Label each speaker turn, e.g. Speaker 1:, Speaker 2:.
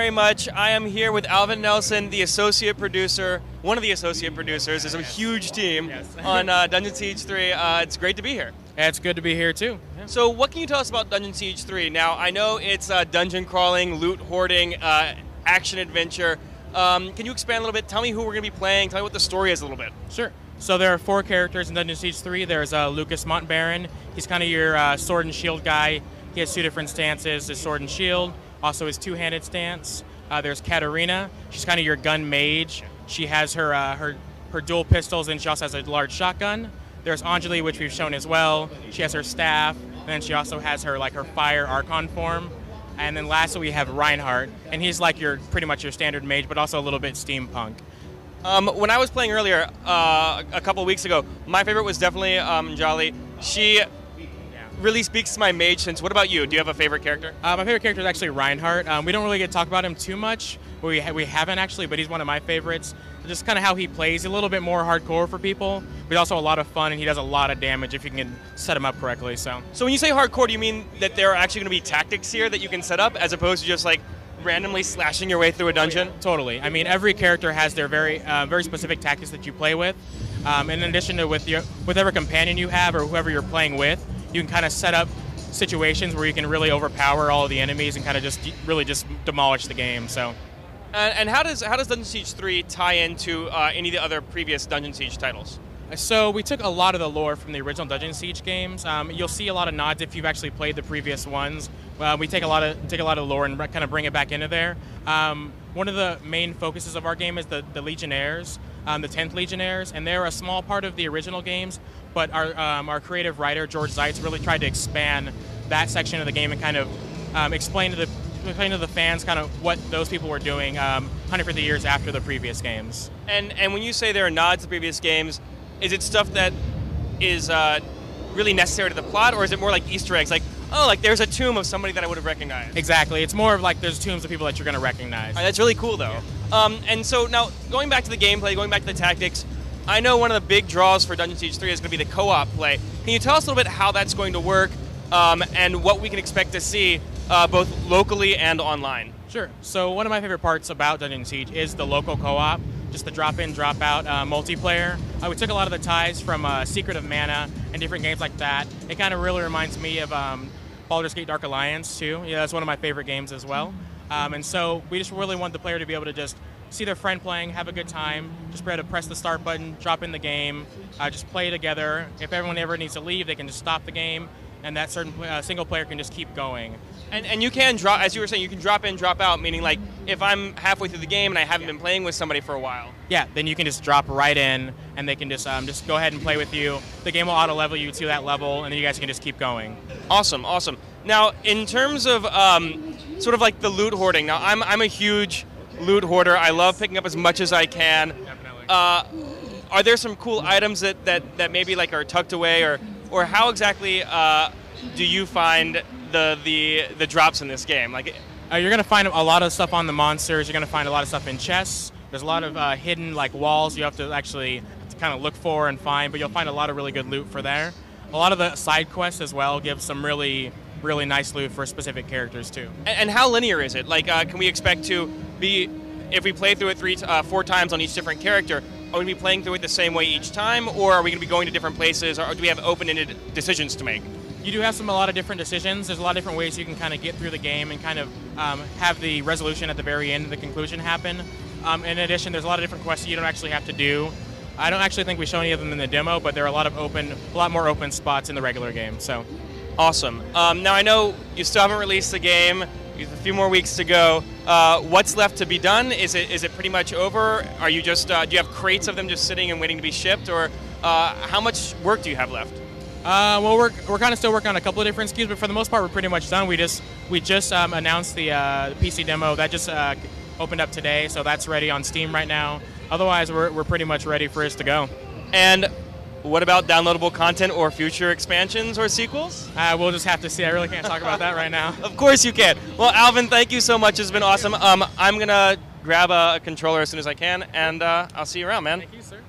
Speaker 1: very much. I am here with Alvin Nelson, the associate producer, one of the associate producers. There's a huge team on Dungeon Siege 3. It's great to be here.
Speaker 2: Yeah, it's good to be here too. Yeah.
Speaker 1: So what can you tell us about Dungeon Siege 3? Now, I know it's dungeon crawling, loot hoarding, action adventure. Can you expand a little bit? Tell me who we're going to be playing. Tell me what the story is a little bit.
Speaker 2: Sure. So there are 4 characters in Dungeon Siege 3. There's Lucas Montbaron. He's kind of your sword and shield guy. He has 2 different stances, his sword and shield, also his 2-handed stance. There's Katarina. She's kind of your gun mage. She has her dual pistols, and she also has a large shotgun. There's Anjali, which we've shown as well. She has her staff, and then she also has her fire Archon form. And then lastly, we have Reinhardt, and he's like pretty much your standard mage, but also a little bit steampunk.
Speaker 1: When I was playing earlier, a couple weeks ago, my favorite was definitely Anjali. She really speaks to my mage sense. What about you? Do you have a favorite character?
Speaker 2: My favorite character is actually Reinhardt. We don't really get to talk about him too much. We haven't actually, but he's one of my favorites. Just kind of how he plays, a little bit more hardcore for people, but also a lot of fun, and he does a lot of damage if you can set him up correctly. So
Speaker 1: when you say hardcore, do you mean that there are actually going to be tactics here that you can set up, as opposed to just randomly slashing your way through a dungeon?
Speaker 2: Oh, yeah, totally. I mean, every character has their very specific tactics that you play with. In addition to with whatever companion you have or whoever you're playing with, you can kind of set up situations where you can really overpower all of the enemies and kind of really demolish the game. So.
Speaker 1: And how does Dungeon Siege 3 tie into any of the other previous Dungeon Siege titles?
Speaker 2: So we took a lot of the lore from the original Dungeon Siege games. You'll see a lot of nods if you've actually played the previous ones. We take a lot of lore and kind of bring it back into there. One of the main focuses of our game is the Legionnaires, the 10th Legionnaires, and they're a small part of the original games. But our creative writer George Zeitz really tried to expand that section of the game and kind of explain to the fans kind of what those people were doing 150 years after the previous games.
Speaker 1: And when you say there are nods to previous games, is it stuff that is really necessary to the plot, or is it more like Easter eggs, there's a tomb of somebody that I would have recognized?
Speaker 2: Exactly. It's more of there's tombs of people that you're going to recognize.
Speaker 1: That's really cool, though. Yeah. And so now, going back to the gameplay, going back to the tactics, I know one of the big draws for Dungeon Siege 3 is going to be the co-op play. Can you tell us a little bit how that's going to work and what we can expect to see both locally and online?
Speaker 2: Sure. So one of my favorite parts about Dungeon Siege is the local co-op, just the drop-in, drop-out multiplayer. We took a lot of the ties from Secret of Mana and different games like that. It kind of really reminds me of Baldur's Gate Dark Alliance, too. Yeah, that's one of my favorite games as well. And so we just really want the player to be able to just see their friend playing, have a good time, just be able to press the start button, drop in the game, just play together. If everyone ever needs to leave, they can just stop the game, and that certain single player can just keep going.
Speaker 1: And you can drop, as you were saying, you can drop in, drop out, meaning if I'm halfway through the game and I haven't been playing with somebody for a while.
Speaker 2: Yeah, then you can just drop right in, and they can just go ahead and play with you. The game will auto-level you to that level, and then you guys can just keep going.
Speaker 1: Awesome, awesome. Now, in terms of sort of the loot hoarding, now I'm a huge loot hoarder. I love picking up as much as I can.
Speaker 2: Definitely.
Speaker 1: Are there some cool items that maybe are tucked away, or how exactly do you find the drops in this game?
Speaker 2: You're gonna find a lot of stuff on the monsters. You're gonna find a lot of stuff in chests. There's a lot of hidden walls you have to actually kind of look for and find, but you'll find a lot of really good loot for there. A lot of the side quests as well give some really nice loot for specific characters too.
Speaker 1: And how linear is it? Can we expect to be, if we play through it 4 times on each different character, are we going to be playing through it the same way each time, or are we going to be going to different places, or do we have open-ended decisions to make?
Speaker 2: You do have a lot of different decisions. There's a lot of different ways you can kind of get through the game and kind of have the resolution at the very end and the conclusion happen. In addition, there's a lot of different quests you don't actually have to do. I don't actually think we show any of them in the demo, but there are a lot more open spots in the regular game. So,
Speaker 1: awesome. Now I know you still haven't released the game. You have a few more weeks to go. What's left to be done? Is it pretty much over? Are you just do you have crates of them just sitting and waiting to be shipped, or how much work do you have left?
Speaker 2: Well, we're kind of still working on a couple of different SKUs, but for the most part, we're pretty much done. We just announced the PC demo that just opened up today, so that's ready on Steam right now. Otherwise, we're pretty much ready for us to go.
Speaker 1: And what about downloadable content or future expansions or sequels?
Speaker 2: We'll just have to see. I really can't talk about that right now.
Speaker 1: Of course you can. Well, Alvin, thank you so much. It's been awesome. I'm going to grab a controller as soon as I can, and I'll see you around, man.
Speaker 2: Thank you, sir.